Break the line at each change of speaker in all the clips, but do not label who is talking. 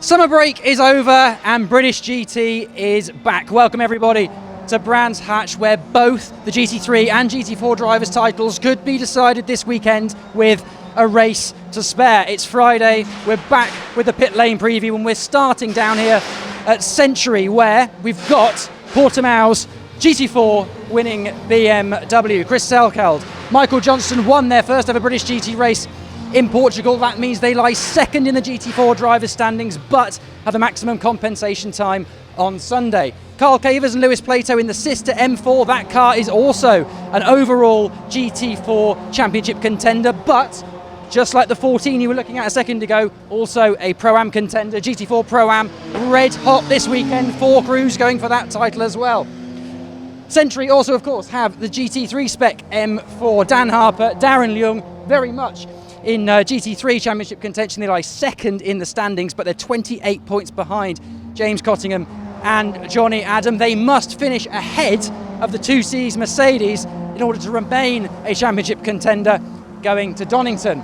Summer break is over and British GT is back. Welcome everybody to Brands Hatch, where both the GT3 and GT4 drivers' titles could be decided this weekend with a race to spare. It's Friday, we're back with the pit lane preview, and we're starting down here at Century, where we've got Portimao's GT4 winning BMW. Chris Selkeld, Michael Johnston won their first ever British GT race in Portugal. That means they lie second in the GT4 drivers' standings, but have the maximum compensation time on Sunday. Carl Cavers and Lewis Plato in the sister M4. That car is also an overall GT4 championship contender, but just like the 14 you were looking at a second ago, also a Pro-Am contender. GT4 Pro-Am red hot this weekend. 4 crews going for that title as well. Century also, of course, have the GT3 spec M4. Dan Harper, Darren Leung, very much in GT3 championship contention. They lie second in the standings, but they're 28 points behind James Cottingham and Johnny Adam. They must finish ahead of the 2Cs Mercedes in order to remain a championship contender going to Donington.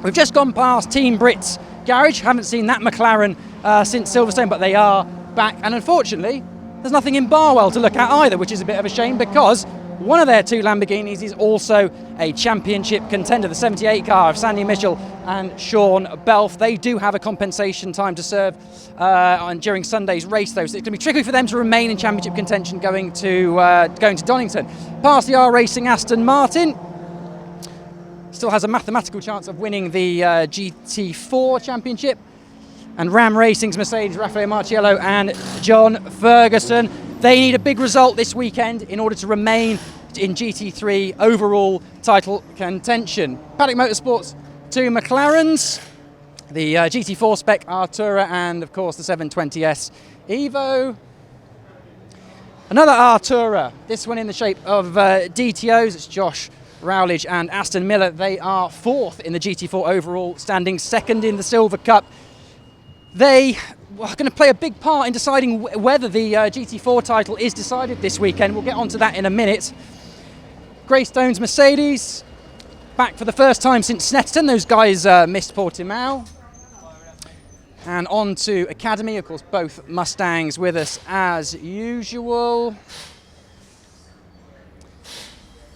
We've just gone past Team Brit's garage. Haven't seen that McLaren since Silverstone, but they are back. And unfortunately, there's nothing in Barwell to look at either, which is a bit of a shame, because one of their 2 Lamborghinis is also a championship contender, the 78 car of Sandy Mitchell and Sean Belf. They do have a compensation time to serve during Sunday's race, though, so it's going to be tricky for them to remain in championship contention going to Donington. Past the R Racing Aston Martin still has a mathematical chance of winning the GT4 championship, and Ram Racing's Mercedes, Raffaele Marciello and John Ferguson. They need a big result this weekend in order to remain in GT3 overall title contention. Paddock Motorsports, 2 McLarens, the GT4 spec Artura, and of course the 720S Evo. Another Artura, this one in the shape of DTOs. It's Josh Rowledge and Aston Miller. They are 4th in the GT4 overall standings, 2nd in the Silver Cup. They are going to play a big part in deciding whether the GT4 title is decided this weekend. We'll get onto that in a minute. Greystone's Mercedes, back for the first time since Snetterton. Those guys missed Portimao. And on to Academy, of course, both Mustangs with us as usual.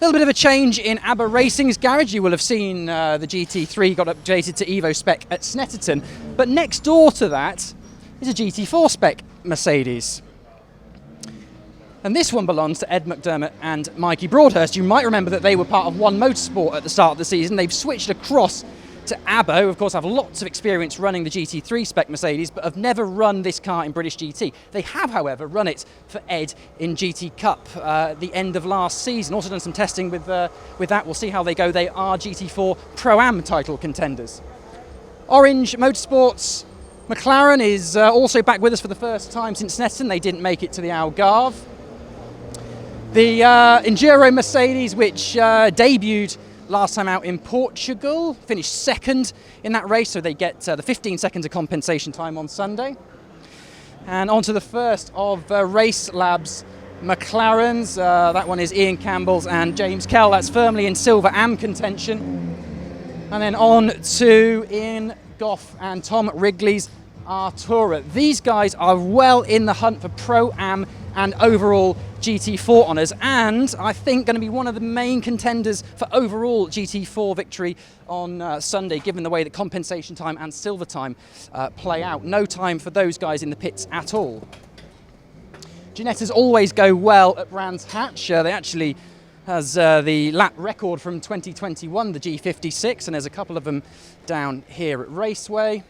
A little bit of a change in ABBA Racing's garage. You will have seen the GT3 got updated to Evo spec at Snetterton, but next door to that is a GT4 spec Mercedes. And this one belongs to Ed McDermott and Mikey Broadhurst. You might remember that they were part of One Motorsport at the start of the season. They've switched across to ABBA, who of course have lots of experience running the GT3 spec Mercedes, but have never run this car in British GT. They have, however, run it for Ed in GT Cup the end of last season. Also done some testing with that. We'll see how they go. They are GT4 Pro-Am title contenders. Orange Motorsports McLaren is also back with us for the first time since Snetterton. They didn't make it to the Algarve. The Enduro Mercedes, which debuted last time out in Portugal, finished 2nd in that race, so they get the 15 seconds of compensation time on Sunday. And on to the first of Race Labs McLarens. That one is Ian Campbell's and James Kell. That's firmly in Silver Am contention. And then on to Ian Goff and Tom Wrigley's Artura. These guys are well in the hunt for Pro-Am and overall GT4 honours, and I think going to be one of the main contenders for overall GT4 victory on Sunday, given the way that compensation time and silver time play out. No time for those guys in the pits at all. Ginettas always go well at Brands Hatch. They actually has the lap record from 2021, the G56, and there's a couple of them down here at Raceway.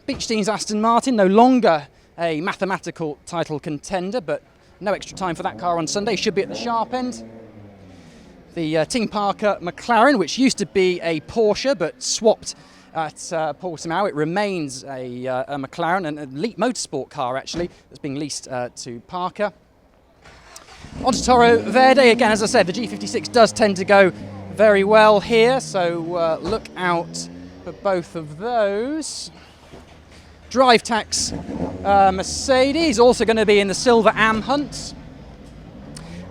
Beechstein's Aston Martin, no longer a mathematical title contender, but no extra time for that car on Sunday, should be at the sharp end. The Ting Parker McLaren, which used to be a Porsche but swapped at Portimao, it remains a McLaren, an elite motorsport car actually, that's being leased to Parker. On to Toro Verde, again as I said, the G56 does tend to go very well here, so look out for both of those. Drive Tax Mercedes, also going to be in the Silver Am hunt.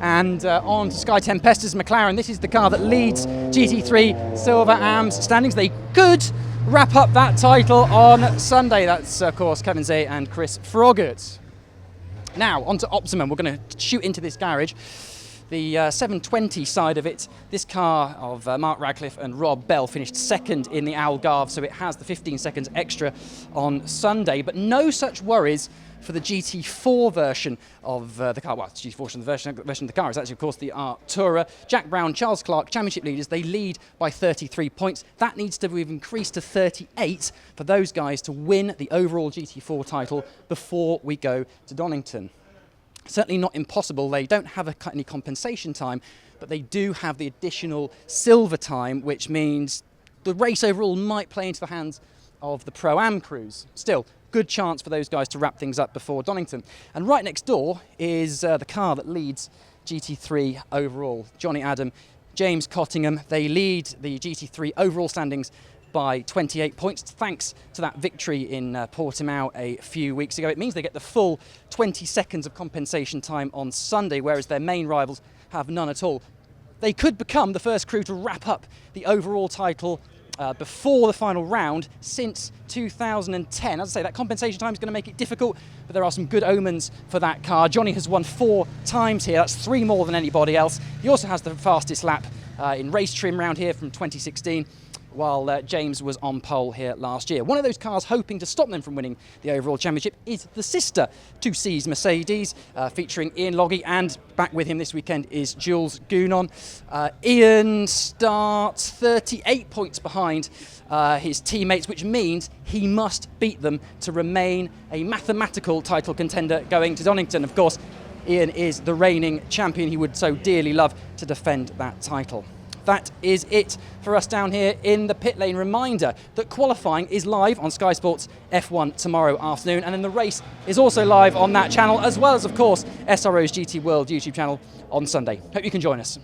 And on to Sky Tempesta's McLaren. This is the car that leads GT3 Silver Am's standings. They could wrap up that title on Sunday. That's, of course, Kevin Zay and Chris Froggatt. Now, on to Optimum. We're going to shoot into this garage. The 720 side of it, this car of Mark Radcliffe and Rob Bell finished second in the Algarve, so it has the 15 seconds extra on Sunday. But no such worries for the GT4 version of the car. Well, it's GT4 version of the car is actually, of course, the Artura. Jack Brown, Charles Clark, championship leaders, they lead by 33 points. That needs to be increased to 38 for those guys to win the overall GT4 title before we go to Donington. Certainly not impossible. They don't have any compensation time, but they do have the additional silver time, which means the race overall might play into the hands of the Pro-Am crews. Still, good chance for those guys to wrap things up before Donington. And right next door is the car that leads GT3 overall. Johnny Adam, James Cottingham, they lead the GT3 overall standings by 28 points, thanks to that victory in Portimao a few weeks ago. It means they get the full 20 seconds of compensation time on Sunday, whereas their main rivals have none at all. They could become the first crew to wrap up the overall title before the final round since 2010. As I say, that compensation time is going to make it difficult, but there are some good omens for that car. Johnny has won 4 times here. That's 3 more than anybody else. He also has the fastest lap in race trim round here from 2016. While James was on pole here last year. One of those cars hoping to stop them from winning the overall championship is the sister to C's Mercedes, featuring Ian Loggy, and back with him this weekend is Jules Gounon. Ian starts 38 points behind his teammates, which means he must beat them to remain a mathematical title contender going to Donington. Of course, Ian is the reigning champion. He would so dearly love to defend that title. That is it for us down here in the pit lane. Reminder that qualifying is live on Sky Sports F1 tomorrow afternoon, and then the race is also live on that channel, as well as, of course, SRO's GT World YouTube channel on Sunday. Hope you can join us.